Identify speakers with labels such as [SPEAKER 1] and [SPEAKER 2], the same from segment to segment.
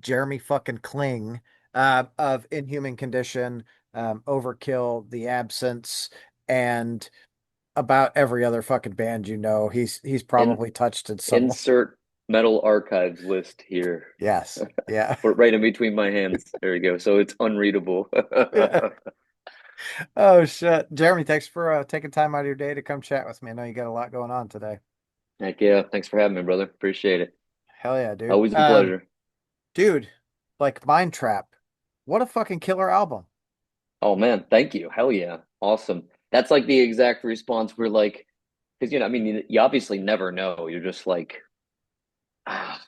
[SPEAKER 1] Jeramie fucking Kling of Inhuman Condition, Overkill, The Absence, and about every other fucking band you know. He's
[SPEAKER 2] In
[SPEAKER 1] probably touched it some.
[SPEAKER 2] insert metal archives list here.
[SPEAKER 1] Yes. Yeah.
[SPEAKER 2] Put it right in between my hands. There you go. So it's unreadable.
[SPEAKER 1] Yeah. Oh shit. Jeremy, thanks for taking time out of your day to come chat with me. I know you got a lot going on today.
[SPEAKER 2] Heck yeah. Thanks for having me, brother. Appreciate it.
[SPEAKER 1] Hell yeah, dude.
[SPEAKER 2] Always a pleasure.
[SPEAKER 1] Dude, like Mind Trap. What a fucking killer album.
[SPEAKER 2] Oh man, thank you. Hell yeah. Awesome. That's like the exact response we're like, because I mean, you obviously never know. You're just like, ah,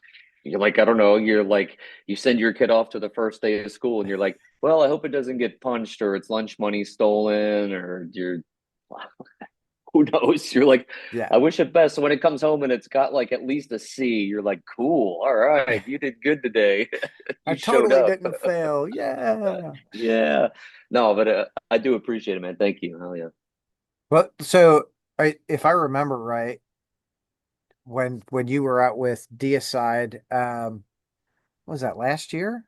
[SPEAKER 2] you're like, I don't know. You're like, you send your kid off to the first day of school, and you're like, well, I hope it doesn't get punched or its lunch money stolen, or you're, who knows? You're like,
[SPEAKER 1] Yeah.
[SPEAKER 2] I wish it best. So when it comes home and it's got like at least a C, you're like, cool. All right, you did good today.
[SPEAKER 1] I
[SPEAKER 2] You showed
[SPEAKER 1] totally
[SPEAKER 2] up.
[SPEAKER 1] didn't fail. Yeah.
[SPEAKER 2] Yeah. No, but I do appreciate it, man. Thank you. Hell yeah.
[SPEAKER 1] But so if I remember right, when you were out with Deicide, what was that last year?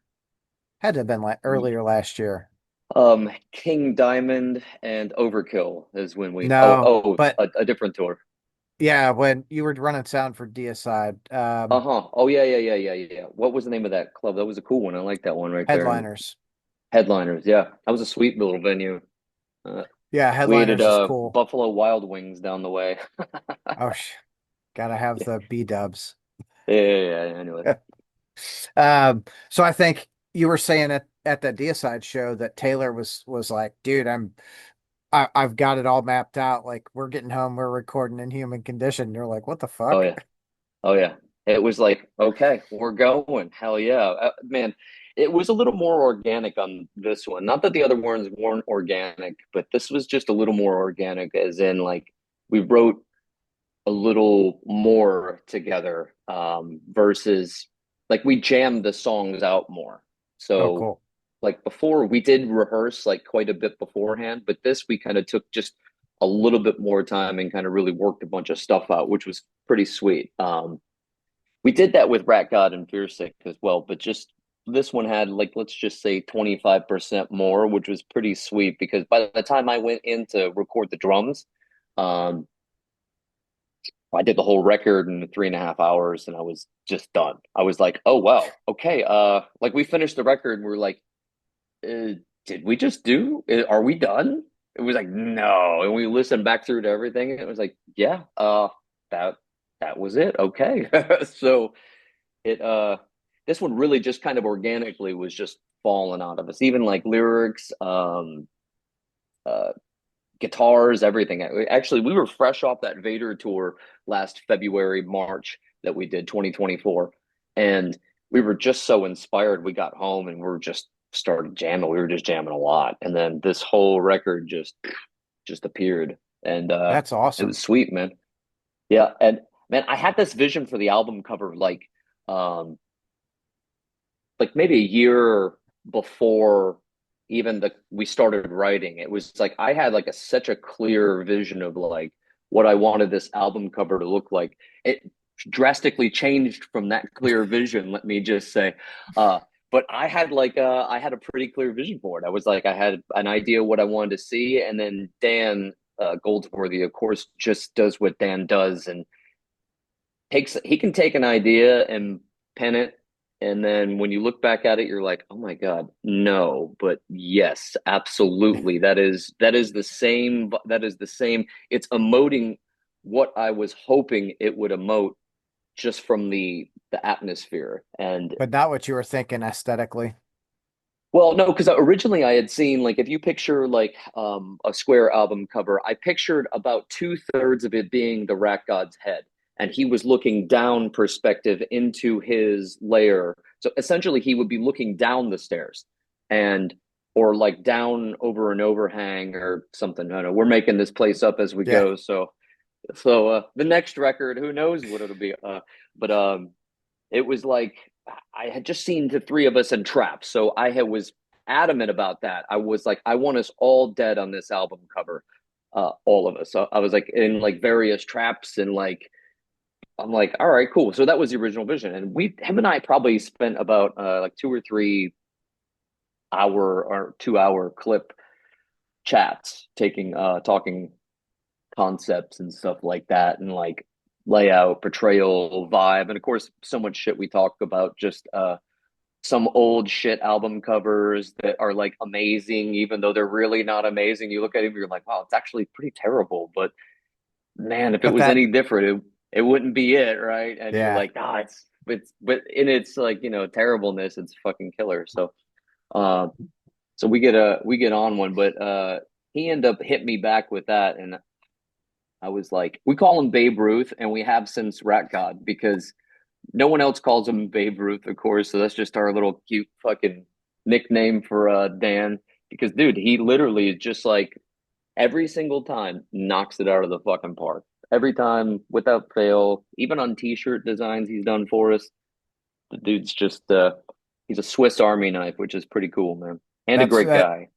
[SPEAKER 1] Had to have been like earlier last year.
[SPEAKER 2] King Diamond and Overkill is when we.
[SPEAKER 1] No, but
[SPEAKER 2] A different tour.
[SPEAKER 1] yeah, when you were running sound for Deicide,
[SPEAKER 2] Uh-huh. Oh yeah. What was the name of that club? That was a cool one. I like that one right there. And
[SPEAKER 1] Headliners.
[SPEAKER 2] Headliners. Yeah, that was a sweet little venue. Uh,
[SPEAKER 1] Yeah,
[SPEAKER 2] we ate at
[SPEAKER 1] Headliners is cool.
[SPEAKER 2] Buffalo Wild Wings down the way.
[SPEAKER 1] Oh, gotta have
[SPEAKER 2] Yeah,
[SPEAKER 1] the B dubs.
[SPEAKER 2] yeah. Anyway.
[SPEAKER 1] So I think you were saying at that Deicide show that Taylor was like, dude, I've got it all mapped out. Like we're getting home, we're recording in human condition. You're like, what the
[SPEAKER 2] Oh
[SPEAKER 1] fuck?
[SPEAKER 2] yeah. Oh yeah. It was like, okay, we're going. Hell yeah. Man, it was a little more organic on this one. Not that the other ones weren't organic, but this was just a little more organic, as in like we wrote a little more together, versus like we jammed the songs out more.
[SPEAKER 1] Oh,
[SPEAKER 2] So
[SPEAKER 1] cool.
[SPEAKER 2] like before we did rehearse like quite a bit beforehand, but this we kind of took just a little bit more time and kind of really worked a bunch of stuff out, which was pretty sweet. We did that with Rat God and Fearsick as well, but just this one had like let's just say 25% more, which was pretty sweet because by the time I went in to record the drums, um, I did the whole record in 3.5 hours and I was just done. I was like, oh wow, okay. Like we finished the record and we are like, did we just do? Are we done? It was like no, and we listened back through to everything. And it was like, yeah, that that was it. Okay, so it this one really just kind of organically was just falling out of us. Even like lyrics, uh, guitars, everything. Actually, we were fresh off that Vader tour last February, March that we did 2024, and we were just so inspired. We got home and we're just started jamming. We were just jamming a lot, and then this whole record just appeared, and
[SPEAKER 1] That's
[SPEAKER 2] it
[SPEAKER 1] awesome.
[SPEAKER 2] was sweet, man. Yeah, and man, I had this vision for the album cover um like maybe a year before even the we started writing. It was like I had like such a clear vision of like what I wanted this album cover to look like. It drastically changed from that clear vision, let me just say. But I had a pretty clear vision for it. I was like I had an idea what I wanted to see, and then Dan Goldsworthy, of course, just does what Dan does and takes he can take an idea and pen it, and then when you look back at it you're like, oh my god, no, but yes, absolutely, that is the same. It's emoting what I was hoping it would emote just from the atmosphere. And
[SPEAKER 1] But not what you were thinking aesthetically.
[SPEAKER 2] well, no, because originally I had seen like if you picture like a square album cover, I pictured about two-thirds of it being the rat god's head, and he was looking down perspective into his lair. So essentially, he would be looking down the stairs, and or like down over an overhang or something. I don't know. We're making this place up as we
[SPEAKER 1] Yeah.
[SPEAKER 2] go, so the next record, who knows what it'll be? But it was like I had just seen the three of us in traps, so was adamant about that. I was like, I want us all dead on this album cover, all of us. So I was like in like various traps and like I'm like, all right, cool. So that was the original vision. And him and I probably spent about like 2 or 3 hour or 2 hour clip chats taking talking concepts and stuff like that, and like layout, portrayal, vibe, and of course so much shit we talk about, just some old shit album covers that are like amazing even though they're really not amazing. You look at them, you're like, wow, it's actually pretty terrible, but man, if it
[SPEAKER 1] But
[SPEAKER 2] was
[SPEAKER 1] that,
[SPEAKER 2] any different, it wouldn't be it, right? And you're
[SPEAKER 1] yeah,
[SPEAKER 2] like, ah, it's but in its like, terribleness, it's fucking killer. So uh so we get on one, but he ended up hit me back with that, and I was like, we call him Babe Ruth, and we have since Rat God, because no one else calls him Babe Ruth, of course. So that's just our little cute fucking nickname for Dan. Because dude, he literally is just like every single time knocks it out of the fucking park. Every time without fail, even on t-shirt designs he's done for us. The dude's just he's a Swiss Army knife, which is pretty cool, man. And a
[SPEAKER 1] that's
[SPEAKER 2] great
[SPEAKER 1] that,
[SPEAKER 2] guy.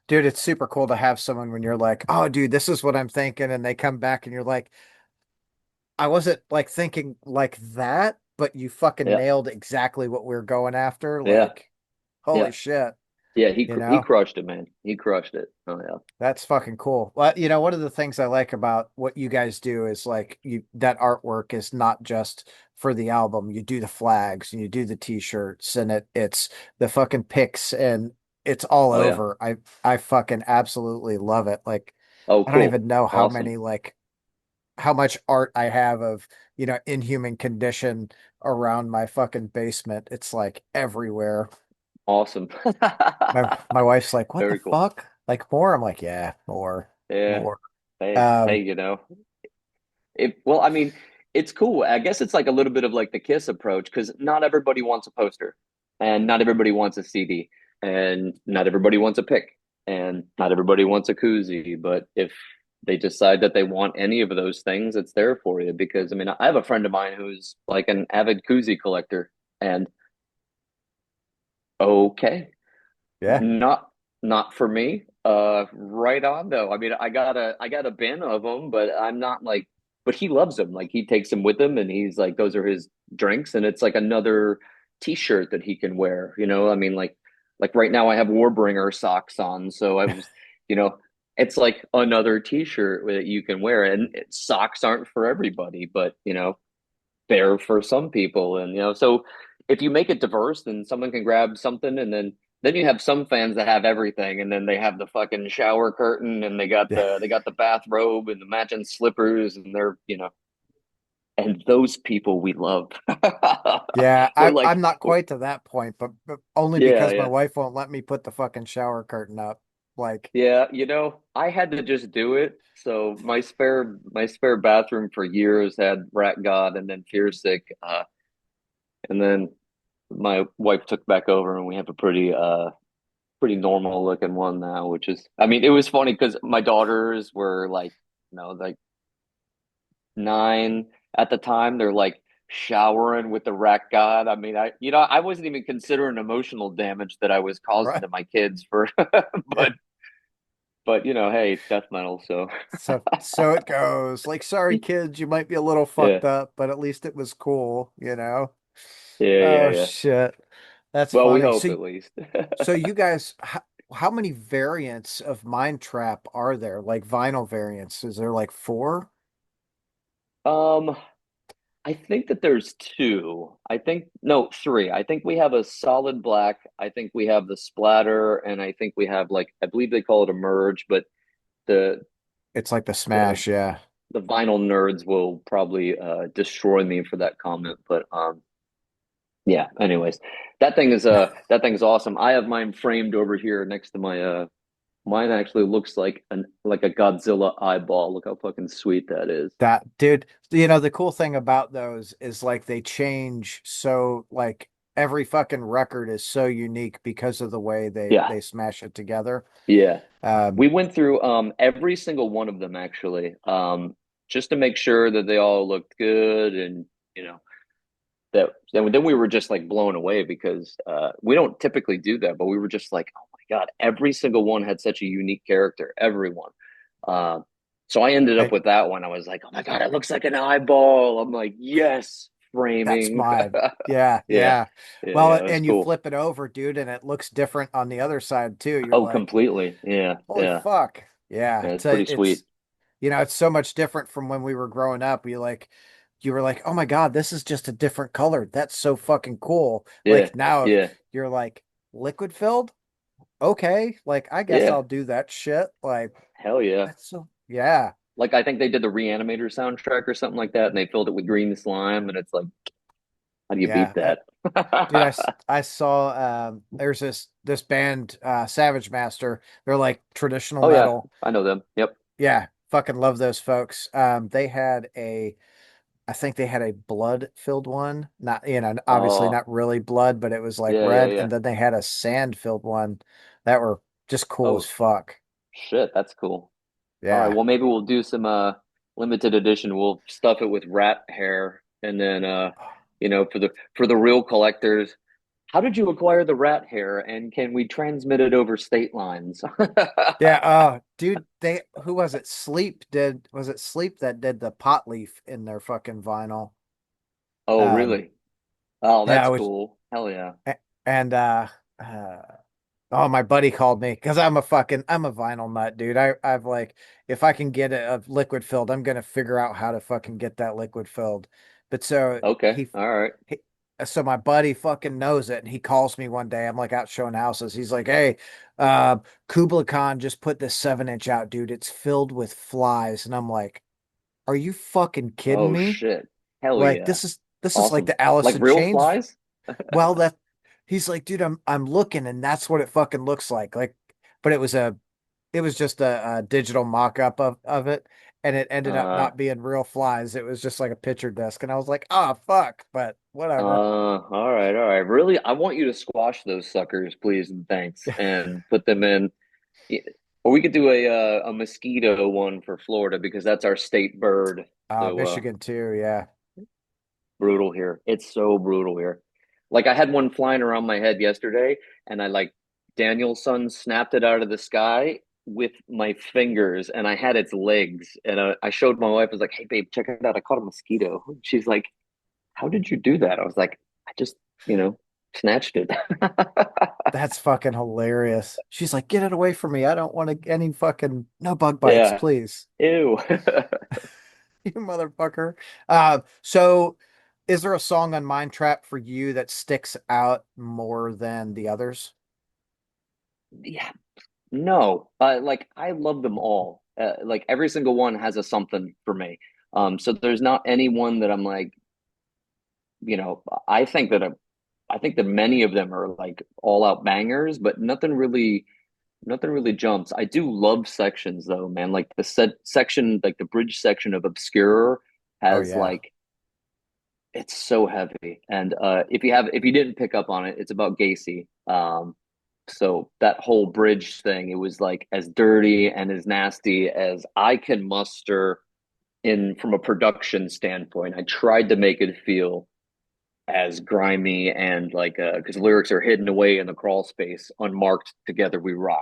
[SPEAKER 1] dude. It's super cool to have someone when you're like, oh, dude, this is what I'm thinking, and they come back and you're like, I wasn't like thinking like that, but you fucking
[SPEAKER 2] Yeah,
[SPEAKER 1] nailed exactly what we are going after.
[SPEAKER 2] yeah,
[SPEAKER 1] Like, holy
[SPEAKER 2] yeah.
[SPEAKER 1] shit,
[SPEAKER 2] Yeah,
[SPEAKER 1] you
[SPEAKER 2] he
[SPEAKER 1] know?
[SPEAKER 2] crushed it, man. He crushed it. Oh yeah.
[SPEAKER 1] That's fucking cool. Well, one of the things I like about what you guys do is like that artwork is not just for the album. You do the flags and you do the t-shirts and it's the fucking pics and it's all
[SPEAKER 2] Oh yeah.
[SPEAKER 1] over. I fucking absolutely love it. Like
[SPEAKER 2] Oh
[SPEAKER 1] I don't
[SPEAKER 2] cool.
[SPEAKER 1] even know how
[SPEAKER 2] Awesome.
[SPEAKER 1] many like how much art I have of, Inhuman Condition around my fucking basement. It's like everywhere.
[SPEAKER 2] Awesome.
[SPEAKER 1] My wife's like, "What the
[SPEAKER 2] Very cool.
[SPEAKER 1] fuck? Like more?" I'm like, "Yeah, more,
[SPEAKER 2] Yeah.
[SPEAKER 1] more."
[SPEAKER 2] Hey,
[SPEAKER 1] Um,
[SPEAKER 2] well, I mean, it's cool. I guess it's like a little bit of like the Kiss approach, because not everybody wants a poster, and not everybody wants a CD, and not everybody wants a pick, and not everybody wants a koozie. But if they decide that they want any of those things, it's there for you. Because I mean, I have a friend of mine who's like an avid koozie collector, and okay,
[SPEAKER 1] yeah,
[SPEAKER 2] not not for me. Right on though. I mean, I got a bin of them, but I'm not like. But he loves them. Like he takes them with him, and he's like, those are his drinks, and it's like another T-shirt that he can wear. I mean, like right now I have Warbringer socks on, so I was, you know, it's like another T-shirt that you can wear, and socks aren't for everybody, but they're for some people, and so if you make it diverse, then someone can grab something, and then you have some fans that have everything, and then they have the fucking shower curtain, and
[SPEAKER 1] yeah,
[SPEAKER 2] they got the bathrobe and the matching slippers, and and those people we love.
[SPEAKER 1] yeah.
[SPEAKER 2] We're
[SPEAKER 1] I'm
[SPEAKER 2] like,
[SPEAKER 1] not quite to that point, but only
[SPEAKER 2] yeah,
[SPEAKER 1] because my
[SPEAKER 2] yeah.
[SPEAKER 1] wife won't let me put the fucking shower curtain up. Like,
[SPEAKER 2] Yeah, I had to just do it. So my spare bathroom for years had Rat God and then Fear Sick, and then my wife took back over, and we have a pretty normal looking one now, which is, I mean, it was funny because my daughters were like 9 at the time. They're like showering with the Rat God. I mean, I wasn't even considering emotional damage that I was causing
[SPEAKER 1] right?
[SPEAKER 2] to my kids for,
[SPEAKER 1] Yeah.
[SPEAKER 2] but hey, it's death metal, so
[SPEAKER 1] So it goes. Like, sorry, kids, you might be a little
[SPEAKER 2] yeah,
[SPEAKER 1] fucked up, but at least it was cool.
[SPEAKER 2] yeah, yeah,
[SPEAKER 1] Oh
[SPEAKER 2] yeah.
[SPEAKER 1] shit. That's
[SPEAKER 2] Well, we
[SPEAKER 1] funny.
[SPEAKER 2] hope
[SPEAKER 1] So
[SPEAKER 2] at least.
[SPEAKER 1] you guys, how many variants of Mind Trap are there? Like vinyl variants? Is there like four?
[SPEAKER 2] Um, I think that there's two. I think no, three. I think we have a solid black. I think we have the splatter, and I think we have like, I believe they call it a merge, but the
[SPEAKER 1] It's like the
[SPEAKER 2] the
[SPEAKER 1] Smash, yeah.
[SPEAKER 2] the vinyl nerds will probably destroy me for that comment. But yeah. Anyways, that thing's awesome. I have mine framed over here next to my mine actually looks like a Godzilla eyeball. Look how fucking sweet that is.
[SPEAKER 1] That dude, the cool thing about those is like they change so like every fucking record is so unique because of the way they
[SPEAKER 2] Yeah.
[SPEAKER 1] they smash it together.
[SPEAKER 2] Yeah.
[SPEAKER 1] Um,
[SPEAKER 2] We went through every single one of them actually, just to make sure that they all looked good, and you know that then we were just like blown away, because we don't typically do that, but we were just like, oh my God, every single one had such a unique character, everyone. So I ended up
[SPEAKER 1] And
[SPEAKER 2] with that one. I was like, oh my God, it looks like an eyeball. I'm like, yes,
[SPEAKER 1] that's
[SPEAKER 2] framing.
[SPEAKER 1] mine. Yeah,
[SPEAKER 2] Yeah.
[SPEAKER 1] yeah.
[SPEAKER 2] Yeah,
[SPEAKER 1] Well,
[SPEAKER 2] yeah, it was
[SPEAKER 1] and you
[SPEAKER 2] cool.
[SPEAKER 1] flip it over, dude, and it looks different on the other side too. You're
[SPEAKER 2] Oh,
[SPEAKER 1] like,
[SPEAKER 2] completely. Yeah,
[SPEAKER 1] holy
[SPEAKER 2] yeah.
[SPEAKER 1] fuck. Yeah.
[SPEAKER 2] Yeah, it's pretty
[SPEAKER 1] It's
[SPEAKER 2] sweet.
[SPEAKER 1] it's so much different from when we were growing up. You were like, oh my God, this is just a different color. That's so fucking cool.
[SPEAKER 2] Yeah,
[SPEAKER 1] Like now
[SPEAKER 2] yeah,
[SPEAKER 1] you're like liquid filled. Okay. Like I guess
[SPEAKER 2] yeah.
[SPEAKER 1] I'll do that shit. Like
[SPEAKER 2] Hell yeah.
[SPEAKER 1] that's so yeah.
[SPEAKER 2] Like I think they did the Reanimator soundtrack or something like that, and they filled it with green slime, and it's like, how do you beat
[SPEAKER 1] Yeah.
[SPEAKER 2] that?
[SPEAKER 1] Dude, I saw there's this band Savage Master. They're like traditional
[SPEAKER 2] Oh yeah,
[SPEAKER 1] metal.
[SPEAKER 2] I know them. Yep.
[SPEAKER 1] Yeah, fucking love those folks. They had a I think they had a blood filled one. Not, obviously
[SPEAKER 2] Oh,
[SPEAKER 1] not really blood, but it was like
[SPEAKER 2] yeah, yeah,
[SPEAKER 1] red.
[SPEAKER 2] yeah.
[SPEAKER 1] And then they had a sand filled one that were just cool as
[SPEAKER 2] Oh,
[SPEAKER 1] fuck.
[SPEAKER 2] shit, that's cool. All right,
[SPEAKER 1] Yeah.
[SPEAKER 2] well maybe we'll do some limited edition. We'll stuff it with rat hair and then for the real collectors, how did you acquire the rat hair and can we transmit it over state lines?
[SPEAKER 1] Yeah. Dude, who was it? Was it Sleep that did the pot leaf in their fucking vinyl?
[SPEAKER 2] Oh,
[SPEAKER 1] Um,
[SPEAKER 2] really? Oh,
[SPEAKER 1] yeah,
[SPEAKER 2] that's
[SPEAKER 1] which,
[SPEAKER 2] cool. Hell yeah.
[SPEAKER 1] and, uh, oh, my buddy called me because I'm a vinyl nut, dude. I've like, if I can get a liquid filled, I'm gonna figure out how to fucking get that liquid filled. But
[SPEAKER 2] Okay. All right.
[SPEAKER 1] he so my buddy fucking knows it, and he calls me one day. I'm like out showing houses. He's like, "Hey, Kubla Khan just put this 7 inch out, dude. It's filled with flies." And I'm like, "Are you fucking kidding
[SPEAKER 2] Oh
[SPEAKER 1] me?
[SPEAKER 2] shit. Hell
[SPEAKER 1] Like
[SPEAKER 2] yeah.
[SPEAKER 1] this is like
[SPEAKER 2] Awesome.
[SPEAKER 1] the Alice
[SPEAKER 2] Like
[SPEAKER 1] in
[SPEAKER 2] real
[SPEAKER 1] Chains."
[SPEAKER 2] flies?
[SPEAKER 1] Well, that he's like, dude, I'm looking, and that's what it fucking looks like. Like, but it was just a digital mock-up of it, and it ended up
[SPEAKER 2] Uh
[SPEAKER 1] not being real flies. It was just like a picture disc, and I was like, oh fuck, but whatever.
[SPEAKER 2] all right, all right. Really, I want you to squash those suckers, please and thanks, and put them in. Or we could do a mosquito one for Florida because that's our state bird. So
[SPEAKER 1] Michigan too, yeah.
[SPEAKER 2] brutal here. It's so brutal here. Like I had one flying around my head yesterday, and I like Danielson snapped it out of the sky with my fingers, and I had its legs, and I showed my wife. I was like, "Hey, babe, check it out! I caught a mosquito." She's like, "How did you do that?" I was like, "I just, snatched it."
[SPEAKER 1] That's fucking hilarious. She's like, get it away from me. I don't want any fucking no bug bites,
[SPEAKER 2] Yeah.
[SPEAKER 1] please.
[SPEAKER 2] Ew.
[SPEAKER 1] You motherfucker. So is there a song on Mind Trap for you that sticks out more than the others?
[SPEAKER 2] Yeah. No. Like I love them all. Like every single one has a something for me. So there's not any one that I'm like, I think that many of them are like all out bangers, but nothing really jumps. I do love sections though, man. Like the section, like the bridge section of Obscure
[SPEAKER 1] Oh
[SPEAKER 2] has
[SPEAKER 1] yeah.
[SPEAKER 2] like it's so heavy. And if you didn't pick up on it, it's about Gacy. So that whole bridge thing, it was like as dirty and as nasty as I can muster in from a production standpoint. I tried to make it feel as grimy and like because lyrics are hidden away in the crawl space, unmarked. Together we rot,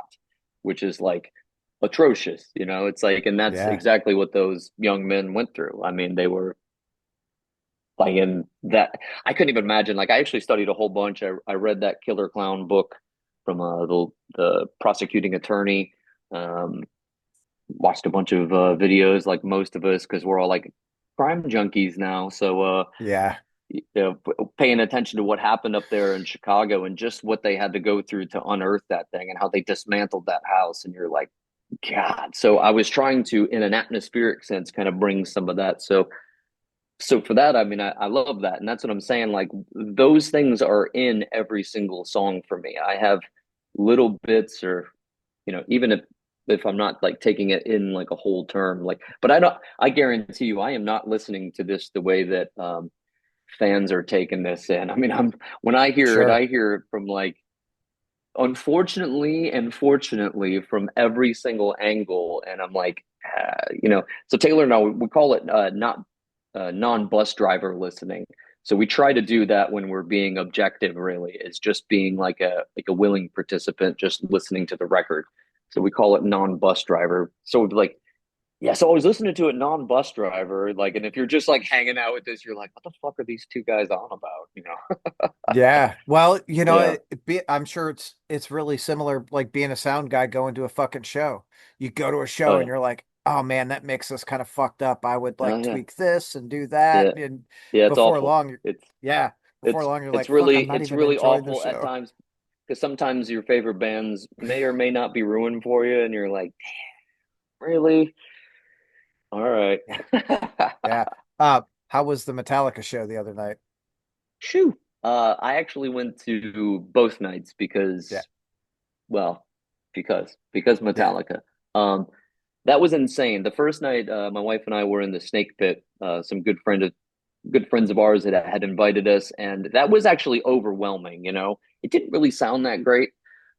[SPEAKER 2] which is like atrocious. It's like, and that's
[SPEAKER 1] Yeah.
[SPEAKER 2] exactly what those young men went through. I mean, they were like in that. I couldn't even imagine. Like I actually studied a whole bunch. I read that Killer Clown book from the prosecuting attorney. Um, Watched a bunch of videos, like most of us, because we're all like crime junkies now. So
[SPEAKER 1] Yeah.
[SPEAKER 2] paying attention to what happened up there in Chicago and just what they had to go through to unearth that thing and how they dismantled that house. And you're like, God. So I was trying to, in an atmospheric sense, kind of bring some of that. So for that, I mean, I love that. And that's what I'm saying. Like those things are in every single song for me. I have little bits or, even if I'm not like taking it in like a whole term, like, but I guarantee you, I am not listening to this the way that, fans are taking this in. I mean, when I hear it,
[SPEAKER 1] Sure.
[SPEAKER 2] I hear it from like, unfortunately and fortunately from every single angle. And I'm like, so Taylor and I, we call it not non-bus driver listening. So we try to do that when we're being objective, really. It's just being like a willing participant, just listening to the record. So we call it non-bus driver. So like Yeah, so I was listening to it non-bus driver, like, and if you're just like hanging out with this, you're like, what the fuck are these two guys on about? You know?
[SPEAKER 1] Yeah. Well,
[SPEAKER 2] Yeah.
[SPEAKER 1] I'm sure it's really similar like being a sound guy going to a fucking show. You go to a
[SPEAKER 2] Oh
[SPEAKER 1] show and
[SPEAKER 2] yeah.
[SPEAKER 1] you're like, "Oh man, that mix is kind of fucked up. I would
[SPEAKER 2] Oh
[SPEAKER 1] like
[SPEAKER 2] yeah.
[SPEAKER 1] tweak this and do that."
[SPEAKER 2] Yeah.
[SPEAKER 1] And
[SPEAKER 2] Yeah, it's
[SPEAKER 1] before
[SPEAKER 2] awful.
[SPEAKER 1] long, yeah, before long you're like, "Fuck, I'm not
[SPEAKER 2] It's
[SPEAKER 1] even
[SPEAKER 2] really
[SPEAKER 1] enjoying the
[SPEAKER 2] awful at
[SPEAKER 1] show."
[SPEAKER 2] times because sometimes your favorite bands may or may not be ruined for you, and you're like, really? All right.
[SPEAKER 1] Yeah. Yeah. How was the Metallica show the other night?
[SPEAKER 2] Shoo. I actually went to both nights
[SPEAKER 1] Yeah.
[SPEAKER 2] well, because
[SPEAKER 1] Yeah.
[SPEAKER 2] Metallica. Um, that was insane. The first night, my wife and I were in the Snake Pit. Some good friends of ours that had invited us, and that was actually overwhelming. You know, it didn't really sound that great,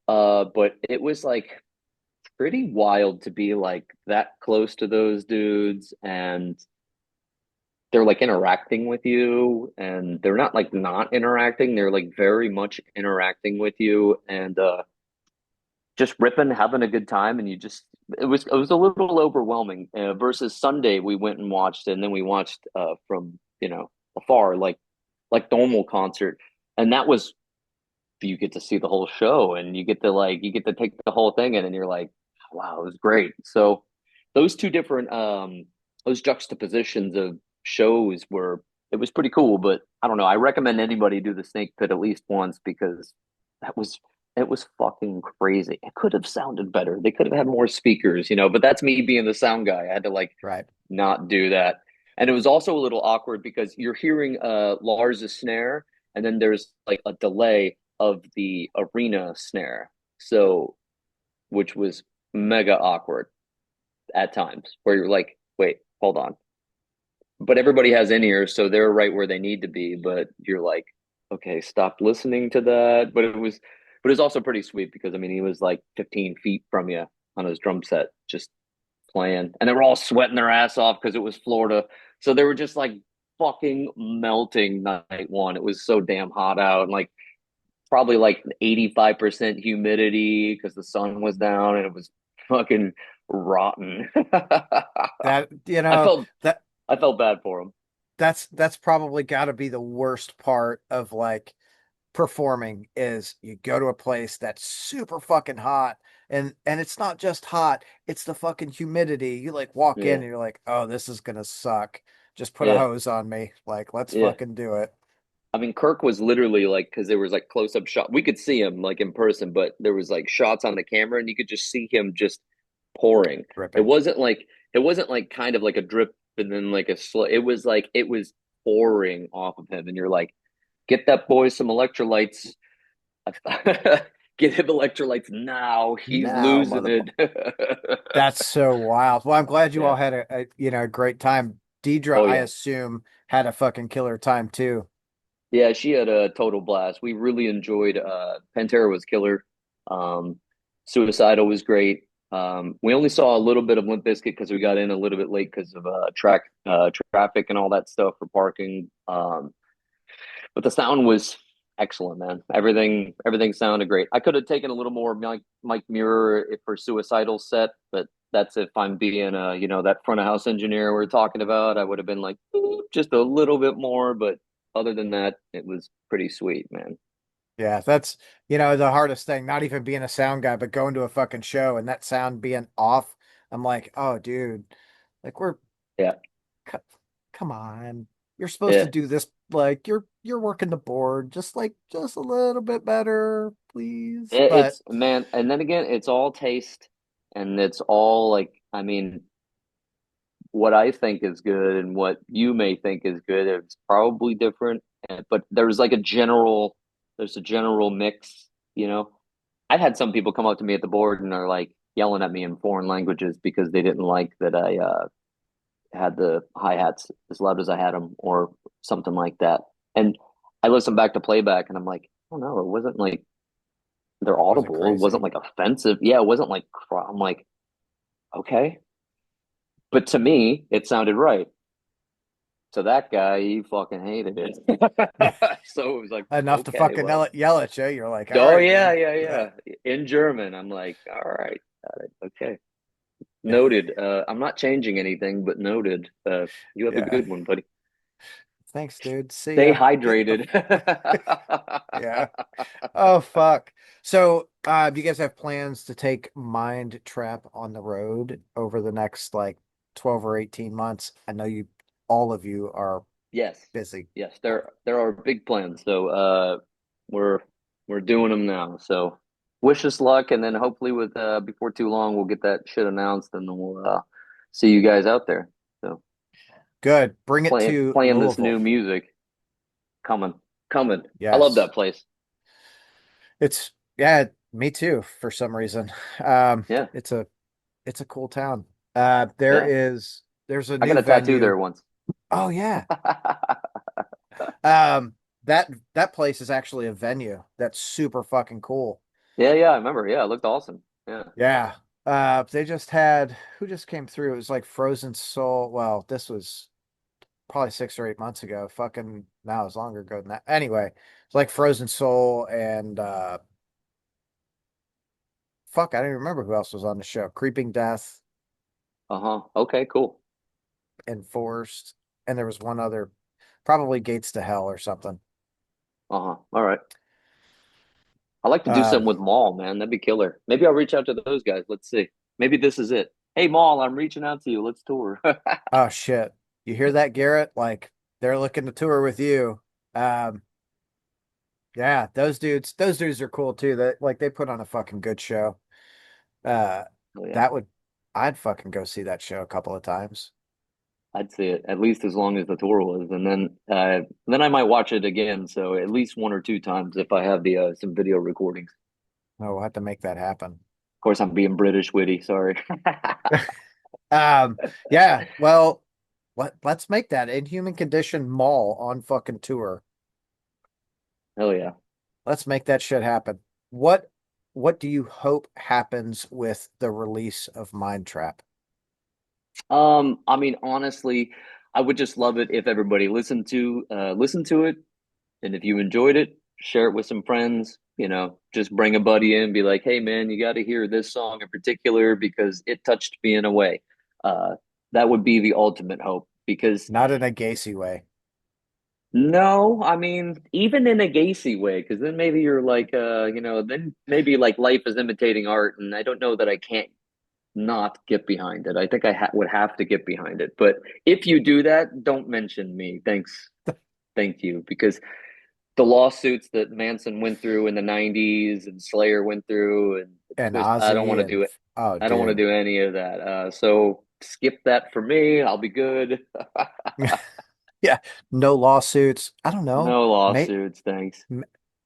[SPEAKER 2] but it was like pretty wild to be like that close to those dudes, and they're like interacting with you, and they're not like not interacting. They're like very much interacting with you, and just ripping, having a good time, and it was a little overwhelming. Versus Sunday, we went and watched, and then we watched from afar, like normal concert, and that was you get to see the whole show, and you get to take the whole thing in, and you're like, wow, it was great. So those two different those juxtapositions of shows were it was pretty cool. But I don't know. I recommend anybody do the Snake Pit at least once because that was it was fucking crazy. It could have sounded better. They could have had more speakers, but that's me being the sound guy. I had to like
[SPEAKER 1] Right.
[SPEAKER 2] not do that. And it was also a little awkward because you're hearing Lars's snare and then there's like a delay of the arena snare. So which was mega awkward at times where you're like, wait, hold on. But everybody has in ears, so they're right where they need to be. But you're like, okay, stop listening to that. But it was also pretty sweet because I mean, he was like 15 feet from you on his drum set, just playing, and they were all sweating their ass off because it was Florida, so they were just like fucking melting night one. It was so damn hot out, and like probably like 85% humidity because the sun was down, and it was fucking rotten.
[SPEAKER 1] That,
[SPEAKER 2] I felt
[SPEAKER 1] that
[SPEAKER 2] I felt bad for him.
[SPEAKER 1] that's probably got to be the worst part of like performing is you go to a place that's super fucking hot and it's not just hot, it's the fucking humidity. You like walk in
[SPEAKER 2] Yeah,
[SPEAKER 1] and you're like, "Oh, this is gonna suck. Just put a
[SPEAKER 2] yeah,
[SPEAKER 1] hose on me. Like, let's
[SPEAKER 2] yeah.
[SPEAKER 1] fucking do it."
[SPEAKER 2] I mean, Kirk was literally like, because there was like close up shot. We could see him like in person, but there was like shots on the camera, and you could just see him just pouring. It
[SPEAKER 1] Dripping.
[SPEAKER 2] wasn't like it wasn't like kind of like a drip and then like a slow. It was like it was pouring off of him, and you're like, get that boy some electrolytes. Get him electrolytes now. He's
[SPEAKER 1] Now,
[SPEAKER 2] losing
[SPEAKER 1] motherfucker.
[SPEAKER 2] it.
[SPEAKER 1] That's so wild. Well, I'm glad you all
[SPEAKER 2] Yeah.
[SPEAKER 1] had a great time. Deidre,
[SPEAKER 2] Oh
[SPEAKER 1] I
[SPEAKER 2] yeah.
[SPEAKER 1] assume, had a fucking killer time too.
[SPEAKER 2] Yeah, she had a total blast. We really enjoyed Pantera was killer. Um Suicidal was great. We only saw a little bit of Limp Bizkit because we got in a little bit late because of traffic and all that stuff for parking. But the sound was excellent, man. Everything sounded great. I could have taken a little more Mike Muir for Suicidal set, but that's if I'm being that front of house engineer we're talking about. I would have been like just a little bit more, but other than that, it was pretty sweet, man.
[SPEAKER 1] Yeah, that's the hardest thing, not even being a sound guy, but going to a fucking show and that sound being off. I'm like, "Oh, dude, like
[SPEAKER 2] Yeah,
[SPEAKER 1] c- come on. You're supposed to
[SPEAKER 2] yeah.
[SPEAKER 1] do this like you're working the board just a little bit better, please." But
[SPEAKER 2] It's man, and then again, it's all taste, and it's all like, I mean, what I think is good and what you may think is good, it's probably different. But there's a general mix, you know. I've had some people come up to me at the board and are like yelling at me in foreign languages because they didn't like that I had the hi-hats as loud as I had them or something like that. And I listen back to playback and I'm like, oh no, it wasn't like they're
[SPEAKER 1] wasn't
[SPEAKER 2] audible. It wasn't
[SPEAKER 1] crazy.
[SPEAKER 2] like offensive. Yeah, it wasn't like I'm like, okay. But to me, it sounded right. To that guy, he fucking hated it. So it was like,
[SPEAKER 1] Enough to
[SPEAKER 2] okay,
[SPEAKER 1] fucking
[SPEAKER 2] well,
[SPEAKER 1] yell at you. You're like, "All
[SPEAKER 2] oh
[SPEAKER 1] right,
[SPEAKER 2] yeah,
[SPEAKER 1] dude."
[SPEAKER 2] yeah, yeah. In German, I'm like, all right, got it, okay. Noted. I'm not changing anything, but noted. You have a
[SPEAKER 1] Yeah.
[SPEAKER 2] good one, buddy.
[SPEAKER 1] Thanks, dude. See
[SPEAKER 2] Stay
[SPEAKER 1] ya. Get the
[SPEAKER 2] hydrated.
[SPEAKER 1] yeah. Oh fuck. So, do you guys have plans to take Mind Trap on the road over the next like 12 or 18 months? I know you all of you are
[SPEAKER 2] Yes,
[SPEAKER 1] busy.
[SPEAKER 2] yes, there are big plans. So we're we're doing them now. So wish us luck, and then hopefully with before too long we'll get that shit announced, and then we'll see you guys out there. So
[SPEAKER 1] Good. Bring it to
[SPEAKER 2] playing this
[SPEAKER 1] Louisville.
[SPEAKER 2] new music, coming, coming. I love
[SPEAKER 1] Yes.
[SPEAKER 2] that place.
[SPEAKER 1] It's yeah, me too, for some reason.
[SPEAKER 2] Yeah,
[SPEAKER 1] It's a cool town.
[SPEAKER 2] yeah.
[SPEAKER 1] There's a
[SPEAKER 2] I got
[SPEAKER 1] new
[SPEAKER 2] a tattoo there
[SPEAKER 1] venue.
[SPEAKER 2] once.
[SPEAKER 1] Oh yeah. Um, that place is actually a venue that's super fucking cool.
[SPEAKER 2] Yeah, yeah, I remember. Yeah, it looked awesome. Yeah.
[SPEAKER 1] Yeah. They just had who just came through? It was like Frozen Soul. Well, this was probably 6 or 8 months ago. Fucking now it's longer ago than that. Anyway, it's like Frozen Soul and fuck, I don't even remember who else was on the show. Creeping Death,
[SPEAKER 2] Uh-huh. Okay, cool.
[SPEAKER 1] Enforced, and there was one other, probably Gates to Hell or something.
[SPEAKER 2] Uh-huh. All right. I like to do
[SPEAKER 1] Um,
[SPEAKER 2] something with Maul, man. That'd be killer. Maybe I'll reach out to those guys. Let's see. Maybe this is it. Hey, Maul, I'm reaching out to you. Let's tour.
[SPEAKER 1] oh shit. You hear that, Garrett? Like they're looking to tour with you. Um, yeah, those dudes are cool too. That like they put on a fucking good show. Uh,
[SPEAKER 2] Oh yeah,
[SPEAKER 1] that would I'd fucking go see that show a couple of times.
[SPEAKER 2] I'd see it at least as long as the tour was, and then I might watch it again. So at least one or two times if I have the some video recordings.
[SPEAKER 1] Oh, we'll have to make that happen.
[SPEAKER 2] Of course, I'm being British witty. Sorry.
[SPEAKER 1] Um, yeah, well, let's make that Inhuman Condition Mall on fucking tour.
[SPEAKER 2] Hell yeah.
[SPEAKER 1] Let's make that shit happen. What what do you hope happens with the release of Mind Trap?
[SPEAKER 2] I mean, honestly, I would just love it if everybody listened to it. And if you enjoyed it, share it with some friends. You know, just bring a buddy in, be like, "Hey, man, you got to hear this song in particular because it touched me in a way." Uh, that would be the ultimate hope. Because
[SPEAKER 1] Not in a Gacy way.
[SPEAKER 2] no, I mean, even in a Gacy way, because then maybe you're like, then maybe like life is imitating art, and I don't know that I can't not get behind it. I think would have to get behind it. But if you do that, don't mention me. Thanks, thank you, because the lawsuits that Manson went through in the 90s and Slayer went through and
[SPEAKER 1] And
[SPEAKER 2] just I don't want
[SPEAKER 1] Ozzy
[SPEAKER 2] to do
[SPEAKER 1] and
[SPEAKER 2] it.
[SPEAKER 1] oh
[SPEAKER 2] I don't want to
[SPEAKER 1] dude.
[SPEAKER 2] do any of that. So skip that for me. I'll be good.
[SPEAKER 1] Yeah, no lawsuits. I don't know.
[SPEAKER 2] No
[SPEAKER 1] May,
[SPEAKER 2] lawsuits, thanks.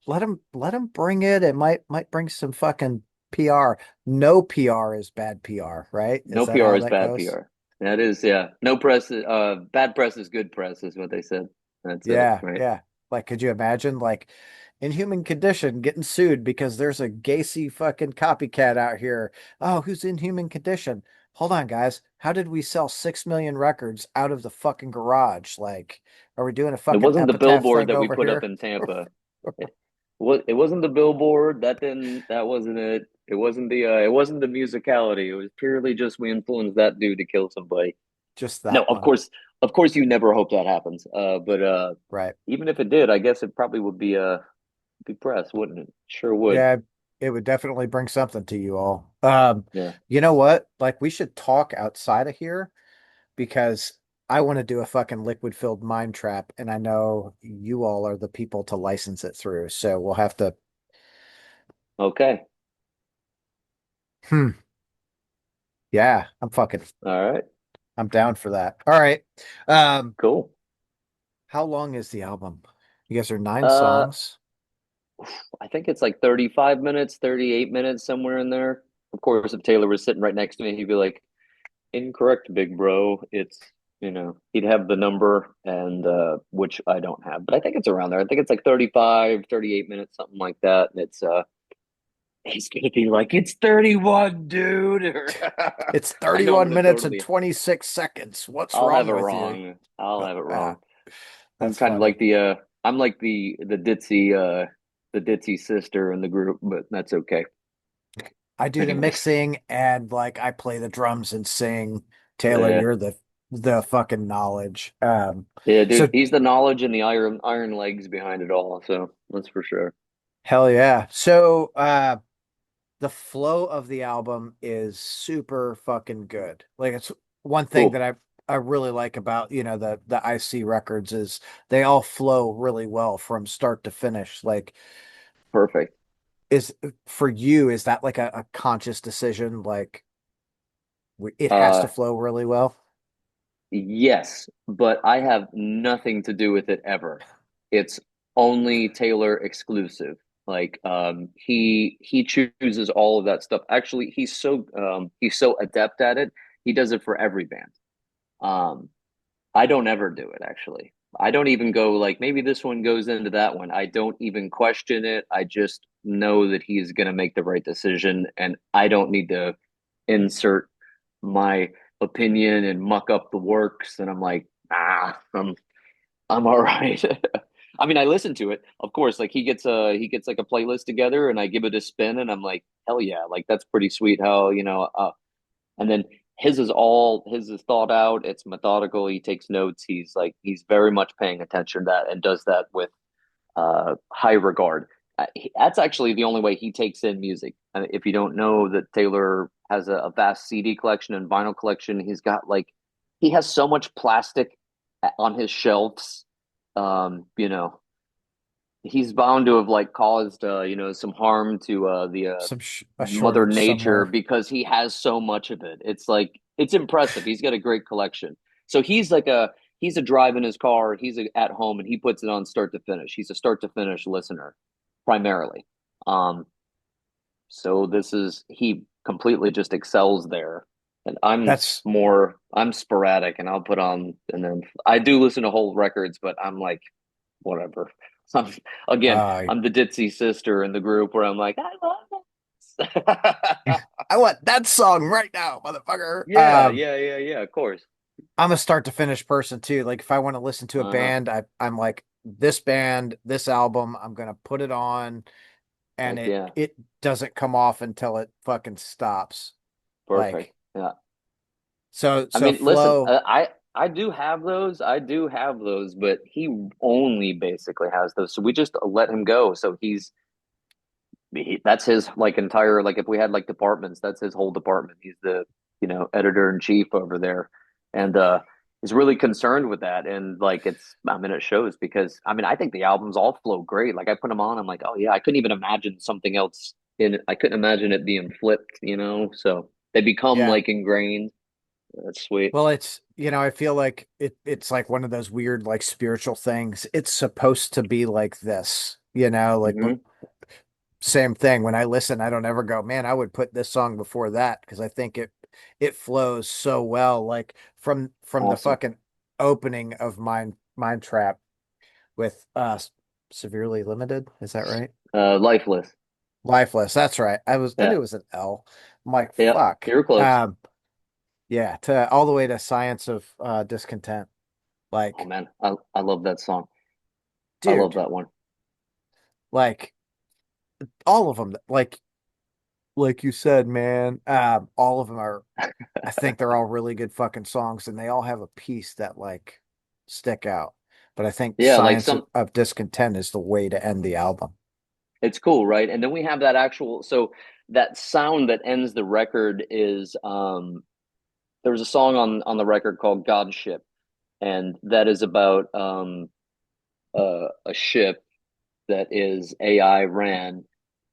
[SPEAKER 1] let him bring it. It might bring some fucking PR. No PR is bad PR, right? Is
[SPEAKER 2] No
[SPEAKER 1] that
[SPEAKER 2] PR
[SPEAKER 1] how
[SPEAKER 2] is
[SPEAKER 1] that
[SPEAKER 2] bad
[SPEAKER 1] goes?
[SPEAKER 2] PR. That is, yeah. No press, bad press is good press, is what they said. That's it,
[SPEAKER 1] Yeah,
[SPEAKER 2] right?
[SPEAKER 1] yeah. Like, could you imagine like Inhuman Condition getting sued because there's a Gacy fucking copycat out here? Oh, who's Inhuman Condition? Hold on, guys. How did we sell 6 million records out of the fucking garage? Like, are we doing a
[SPEAKER 2] It
[SPEAKER 1] fucking
[SPEAKER 2] wasn't the
[SPEAKER 1] epitaph
[SPEAKER 2] billboard
[SPEAKER 1] thing
[SPEAKER 2] that we
[SPEAKER 1] over
[SPEAKER 2] put up
[SPEAKER 1] here?
[SPEAKER 2] in Tampa. It wasn't the billboard. That wasn't it. It wasn't the musicality. It was purely just we influenced that dude to kill somebody.
[SPEAKER 1] Just
[SPEAKER 2] No,
[SPEAKER 1] that one.
[SPEAKER 2] of course, you never hope that happens. But
[SPEAKER 1] Right.
[SPEAKER 2] even if it did, I guess it probably would be press, wouldn't it? Sure would.
[SPEAKER 1] Yeah, it would definitely bring something to you all.
[SPEAKER 2] Yeah.
[SPEAKER 1] You know what? Like, we should talk outside of here because I want to do a fucking liquid filled mine trap, and I know you all are the people to license it through. So we'll have to.
[SPEAKER 2] Okay.
[SPEAKER 1] Hmm. Yeah,
[SPEAKER 2] All right.
[SPEAKER 1] I'm down for that. All right. Um,
[SPEAKER 2] Cool.
[SPEAKER 1] how long is the album? You guys are nine
[SPEAKER 2] Uh,
[SPEAKER 1] songs.
[SPEAKER 2] I think it's like 35 minutes, 38 minutes, somewhere in there. Of course, if Taylor was sitting right next to me, he'd be like, incorrect, big bro. He'd have the number and which I don't have, but I think it's around there. I think it's like 35, 38 minutes, something like that. And he's gonna be like, it's 31, dude.
[SPEAKER 1] It's
[SPEAKER 2] I know I'm
[SPEAKER 1] 31
[SPEAKER 2] gonna
[SPEAKER 1] minutes and
[SPEAKER 2] totally
[SPEAKER 1] 26 seconds. What's
[SPEAKER 2] I'll have
[SPEAKER 1] wrong
[SPEAKER 2] it
[SPEAKER 1] with you?
[SPEAKER 2] wrong. I'll have it
[SPEAKER 1] Ah,
[SPEAKER 2] wrong. I'm
[SPEAKER 1] that's
[SPEAKER 2] kind of
[SPEAKER 1] funny.
[SPEAKER 2] like I'm like the ditzy sister in the group, but that's okay.
[SPEAKER 1] I do the mixing and like I play the drums and sing. Taylor,
[SPEAKER 2] Yeah.
[SPEAKER 1] you're the fucking knowledge.
[SPEAKER 2] Yeah,
[SPEAKER 1] So
[SPEAKER 2] dude, he's the knowledge and the iron legs behind it all, so that's for sure.
[SPEAKER 1] hell yeah. So the flow of the album is super fucking good. Like it's one thing
[SPEAKER 2] Cool.
[SPEAKER 1] that I really like about, the IC records is they all flow really well from start to finish. Like
[SPEAKER 2] Perfect.
[SPEAKER 1] is for you, is that like a conscious decision? Like it has to
[SPEAKER 2] Uh
[SPEAKER 1] flow really well.
[SPEAKER 2] yes, but I have nothing to do with it ever. It's only Taylor exclusive. Like he chooses all of that stuff. Actually, he's so adept at it. He does it for every band. Um I don't ever do it actually. I don't even go like maybe this one goes into that one. I don't even question it. I just know that he's going to make the right decision and I don't need to insert my opinion and muck up the works and I'm like, I'm all right. I mean, I listen to it. Of course, like he gets like a playlist together and I give it a spin and I'm like, hell yeah, like that's pretty sweet how, and then his is thought out, it's methodical, he takes notes, he's very much paying attention to that and does that with high regard. That's actually the only way he takes in music. If you don't know that Taylor has a vast CD collection and vinyl collection, he has so much plastic on his shelves. You know, he's bound to have like caused some harm to the
[SPEAKER 1] A
[SPEAKER 2] Mother
[SPEAKER 1] shortage
[SPEAKER 2] Nature
[SPEAKER 1] somewhere.
[SPEAKER 2] because he has so much of it. It's like it's impressive. He's got a great collection. So he's a drive in his car. At home and he puts it on start to finish. He's a start to finish listener primarily. Um, so this is he completely just excels there. And
[SPEAKER 1] That's
[SPEAKER 2] I'm sporadic and I'll put on and then I do listen to whole records, but I'm like whatever. I'm, again,
[SPEAKER 1] uh
[SPEAKER 2] I'm the ditzy sister in the group where I'm like, I love this.
[SPEAKER 1] I want that song right now, motherfucker.
[SPEAKER 2] Yeah, of course.
[SPEAKER 1] I'm a start to finish person too. Like if I want to listen to a
[SPEAKER 2] Uh-huh.
[SPEAKER 1] band, I'm like this band, this album, I'm gonna put it on and
[SPEAKER 2] Heck yeah.
[SPEAKER 1] it doesn't come off until it fucking stops.
[SPEAKER 2] Perfect.
[SPEAKER 1] Like
[SPEAKER 2] Yeah.
[SPEAKER 1] so
[SPEAKER 2] I
[SPEAKER 1] so
[SPEAKER 2] mean, listen,
[SPEAKER 1] flow,
[SPEAKER 2] I do have those. I do have those, but he only basically has those. So we just let him go. So that's his like entire like if we had like departments, that's his whole department. He's the editor in chief over there, and is really concerned with that. And like I mean, it shows because I mean, I think the albums all flow great. Like I put them on, I'm like, oh yeah, I couldn't even imagine something else in it. I couldn't imagine it being flipped, So they become
[SPEAKER 1] yeah.
[SPEAKER 2] like ingrained. That's sweet.
[SPEAKER 1] Well, I feel like it's like one of those weird like spiritual things. It's supposed to be like this, like
[SPEAKER 2] Hmm.
[SPEAKER 1] same thing. When I listen, I don't ever go, man, I would put this song before that because I think it flows so well. Like from the
[SPEAKER 2] Awesome.
[SPEAKER 1] fucking opening of Mind Trap with severely limited. Is that right?
[SPEAKER 2] Lifeless.
[SPEAKER 1] Lifeless. That's right. I knew
[SPEAKER 2] Yeah.
[SPEAKER 1] it was an L. I'm like,
[SPEAKER 2] Yeah.
[SPEAKER 1] fuck.
[SPEAKER 2] You're close.
[SPEAKER 1] Yeah, to all the way to Science of Discontent.
[SPEAKER 2] Oh
[SPEAKER 1] Like,
[SPEAKER 2] man, I love that song. I love
[SPEAKER 1] dude,
[SPEAKER 2] that one.
[SPEAKER 1] like all of them, like you said, man, all of them are, I think they're all really good fucking songs and they all have a piece that like stick out. But I think
[SPEAKER 2] Yeah, like
[SPEAKER 1] Science
[SPEAKER 2] some
[SPEAKER 1] of Discontent is the way to end the album.
[SPEAKER 2] it's cool, right? And then we have that actual so that sound that ends the record is there's a song on the record called Godship, and that is about a ship that is AI ran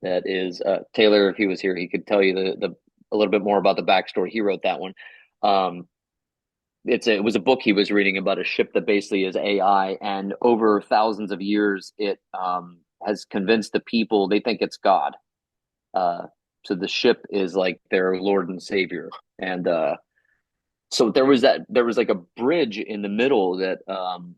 [SPEAKER 2] that is Taylor, if he was here, he could tell you the a little bit more about the backstory. He wrote that one. Um it was a book he was reading about a ship that basically is AI, and over thousands of years, it has convinced the people they think it's God. Uh, so the ship is like their Lord and Savior, and so there was like a bridge in the middle that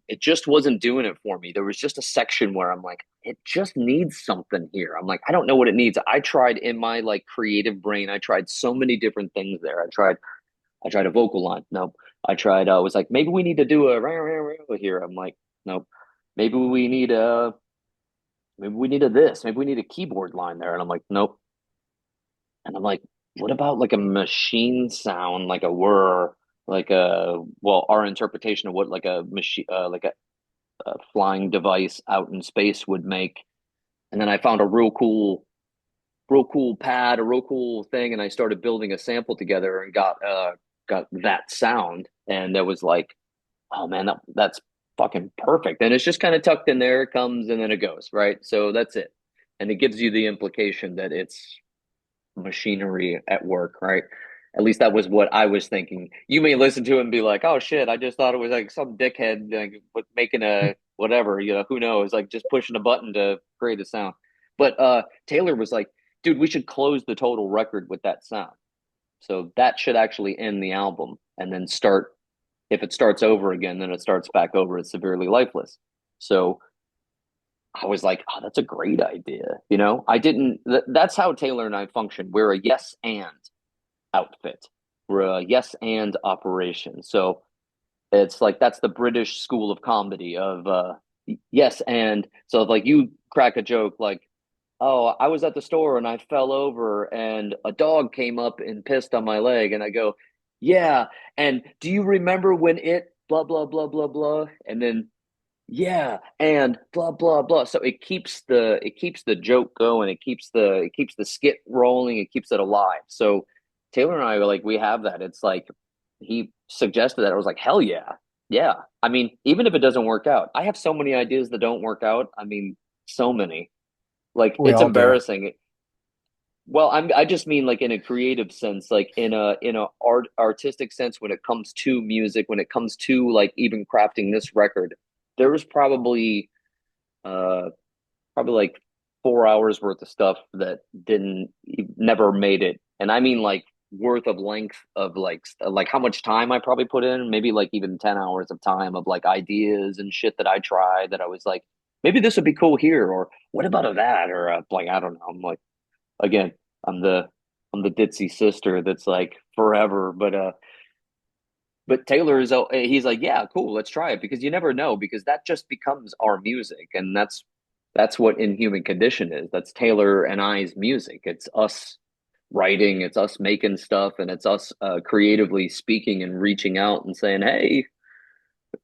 [SPEAKER 2] it just wasn't doing it for me. There was just a section where I'm like, it just needs something here. I'm like, I don't know what it needs. I tried in my like creative brain, I tried so many different things there. I tried a vocal line. Nope. I tried. I was like, maybe we need to do a rah, rah, rah here. I'm like, nope. Maybe we need a maybe we need a this. Maybe we need a keyboard line there. And I'm like, nope. And I'm like, what about like a machine sound, like a whir, like a, well, our interpretation of what like a machine, like a flying device out in space would make. And then I found a real cool pad, a real cool thing, and I started building a sample together and got that sound. And that was like, oh man, that's fucking perfect. And it's just kind of tucked in there, it comes and then it goes, right? So that's it. And it gives you the implication that it's machinery at work, right? At least that was what I was thinking. You may listen to it and be like, "Oh shit, I just thought it was like some dickhead like making a whatever, who knows, like just pushing a button to create a sound." But Taylor was like, "Dude, we should close the total record with that sound." So that should actually end the album and then start, if it starts over again, then it starts back over as Severely Lifeless. So I was like, oh, that's a great idea. I didn't, that's how Taylor and I function. We're a yes and outfit, we're a yes and operation. So it's like, that's the British school of comedy of yes. And so, like, you crack a joke like, oh, I was at the store and I fell over and a dog came up and pissed on my leg. And I go, yeah. And do you remember when it blah, blah, blah, blah, blah? And then yeah, and blah blah blah. So it keeps the joke going, it keeps the skit rolling, it keeps it alive. So Taylor and I are like, we have that. It's like he suggested that. I was like, hell yeah. Yeah. I mean, even if it doesn't work out, I have so many ideas that don't work out. I mean, so many. Like
[SPEAKER 1] We
[SPEAKER 2] it's
[SPEAKER 1] all do.
[SPEAKER 2] embarrassing. Well, I just mean like in a creative sense, like in a artistic sense when it comes to music, when it comes to like even crafting this record, there was uh probably like 4 hours worth of stuff that didn't never made it. And I mean like worth of length of like how much time I probably put in, maybe like even 10 hours of time of like ideas and shit that I tried that I was like, maybe this would be cool here, or what about a that, or like I don't know. I'm like, again, I'm the I'm the ditzy sister that's like forever, but Taylor is he's like, yeah, cool, let's try it because you never know because that just becomes our music, and that's what Inhuman Condition is. That's Taylor and I's music. It's us writing, it's us making stuff, and it's us creatively speaking and reaching out and saying, hey,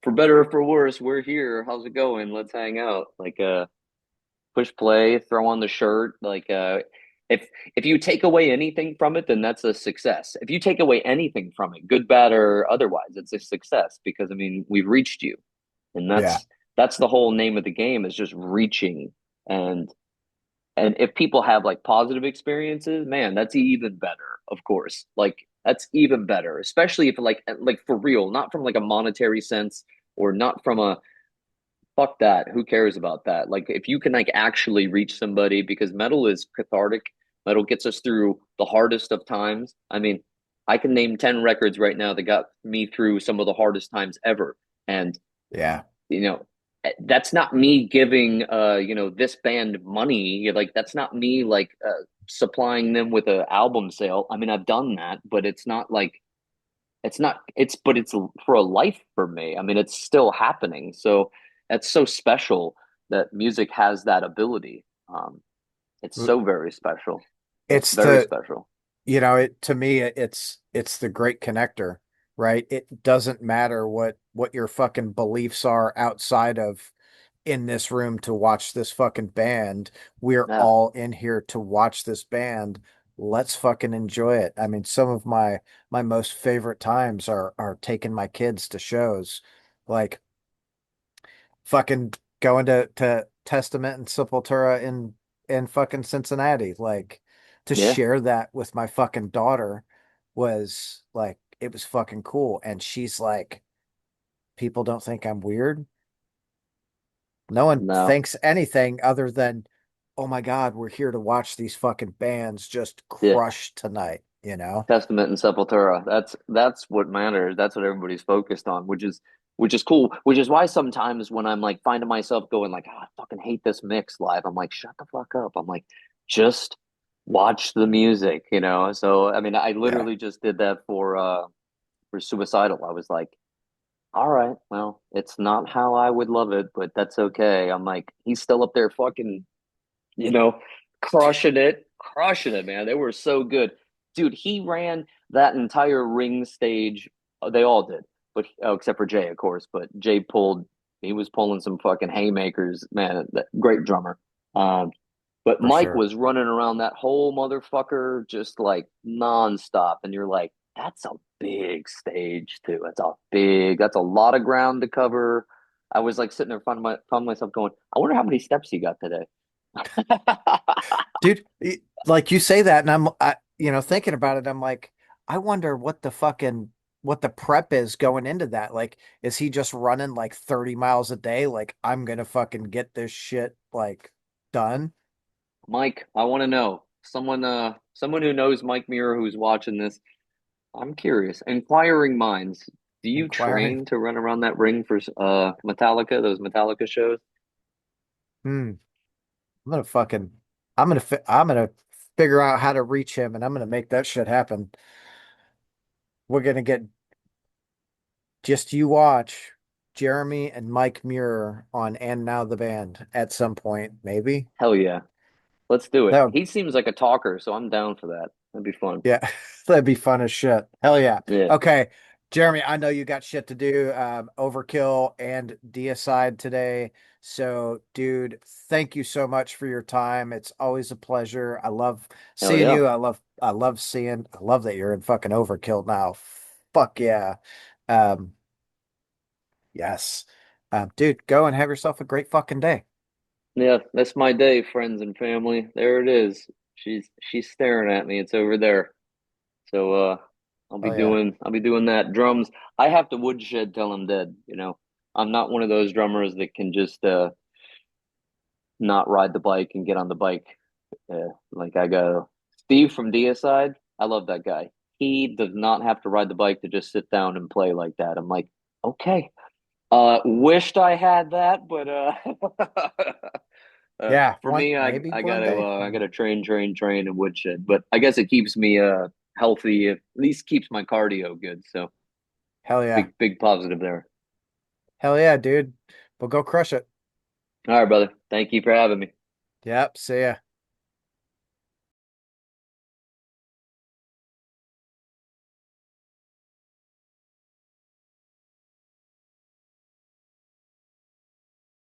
[SPEAKER 2] for better or for worse, we're here. How's it going? Let's hang out. Like push play, throw on the shirt. Like if you take away anything from it, then that's a success. If you take away anything from it, good, bad, or otherwise, it's a success because I mean we've reached you, and
[SPEAKER 1] Yeah.
[SPEAKER 2] that's the whole name of the game is just reaching. and and if people have like positive experiences, man, that's even better. Of course, like that's even better, especially if like for real, not from like a monetary sense or not from a fuck that. Who cares about that? Like if you can like actually reach somebody because metal is cathartic. Metal gets us through the hardest of times. I mean, I can name 10 records right now that got me through some of the hardest times ever. And
[SPEAKER 1] Yeah.
[SPEAKER 2] you know, that's not me giving this band money. Like that's not me like supplying them with an album sale. I mean, I've done that, but it's not like it's not it's but it's for a life for me. I mean, it's still happening. So that's so special that music has that ability. It's so very special. It's
[SPEAKER 1] It's
[SPEAKER 2] very
[SPEAKER 1] the,
[SPEAKER 2] special.
[SPEAKER 1] it to me, it's the great connector, right? It doesn't matter what your fucking beliefs are outside of in this room to watch this fucking band. We're
[SPEAKER 2] Yeah,
[SPEAKER 1] all in here to watch this band. Let's fucking enjoy it. I mean, some of my most favorite times are taking my kids to shows, like fucking going to Testament and Sepultura in fucking Cincinnati. Like to
[SPEAKER 2] yeah,
[SPEAKER 1] share that with my fucking daughter was like it was fucking cool. And she's like, people don't think I'm weird. No one
[SPEAKER 2] no,
[SPEAKER 1] thinks anything other than, oh my God, we're here to watch these fucking bands just
[SPEAKER 2] yeah.
[SPEAKER 1] crush tonight, you know?
[SPEAKER 2] Testament and Sepultura. That's what matters. That's what everybody's focused on, which is cool. Which is why sometimes when I'm like finding myself going like, oh, I fucking hate this mix live, I'm like, shut the fuck up. I'm like, just watch the music. So I mean, I
[SPEAKER 1] Yeah.
[SPEAKER 2] literally just did that for Suicidal. I was like, all right, well, it's not how I would love it, but that's okay. I'm like, he's still up there fucking, you know, crushing it. crushing it, man. They were so good. Dude, he ran that entire ring stage. They all did, but except for Jay, of course. But he was pulling some fucking haymakers, man. Great drummer. Um, but
[SPEAKER 1] For
[SPEAKER 2] Mike
[SPEAKER 1] sure.
[SPEAKER 2] was running around that whole motherfucker just like nonstop, and you're like, that's a big stage too. That's a lot of ground to cover. I was like sitting there, found myself going, I wonder how many steps he got today.
[SPEAKER 1] Dude, like you say that, and thinking about it, I'm like, I wonder what the prep is going into that. Like, is he just running like 30 miles a day? Like, I'm gonna fucking get this shit like done.
[SPEAKER 2] Mike, I want to know someone who knows Mike Muir who's watching this. I'm curious. Inquiring minds. Do you
[SPEAKER 1] Inquiring.
[SPEAKER 2] train to run around that ring for Metallica, those Metallica shows?
[SPEAKER 1] Hmm. I'm gonna fucking, I'm gonna figure out how to reach him, and I'm gonna make that shit happen. We're gonna get just you watch Jeramie and Mike Muir on And Now the Band at some point, maybe.
[SPEAKER 2] Hell yeah. Let's do it.
[SPEAKER 1] That would
[SPEAKER 2] He seems like a talker, so I'm down for that. That'd be fun.
[SPEAKER 1] Yeah, that'd be fun as shit. Hell yeah.
[SPEAKER 2] Yeah.
[SPEAKER 1] Okay, Jeremy, I know you got shit to do, Overkill and Deicide today. So, dude, thank you so much for your time. It's always a pleasure. I love
[SPEAKER 2] Hell
[SPEAKER 1] seeing
[SPEAKER 2] yeah.
[SPEAKER 1] you. I love that you're in fucking Overkill now. Fuck yeah. Um, yes. Dude, go and have yourself a great fucking day.
[SPEAKER 2] Yeah, that's my day, friends and family. There it is. She's staring at me. It's over there. So
[SPEAKER 1] Oh yeah.
[SPEAKER 2] I'll be doing that. Drums. I have to woodshed till I'm dead, you know. I'm not one of those drummers that can just not ride the bike and get on the bike. Like I go Steve from Deicide, I love that guy. He does not have to ride the bike to just sit down and play like that. I'm like, okay. Wished I had that, but
[SPEAKER 1] Yeah,
[SPEAKER 2] for
[SPEAKER 1] one
[SPEAKER 2] me,
[SPEAKER 1] maybe
[SPEAKER 2] I
[SPEAKER 1] one day.
[SPEAKER 2] I gotta train and woodshed. But I guess it keeps me healthy. At least keeps my cardio good. So
[SPEAKER 1] Hell yeah.
[SPEAKER 2] big positive there.
[SPEAKER 1] Hell yeah, dude. Well, go crush it.
[SPEAKER 2] All right, brother. Thank you for having me.
[SPEAKER 1] Yep. See ya.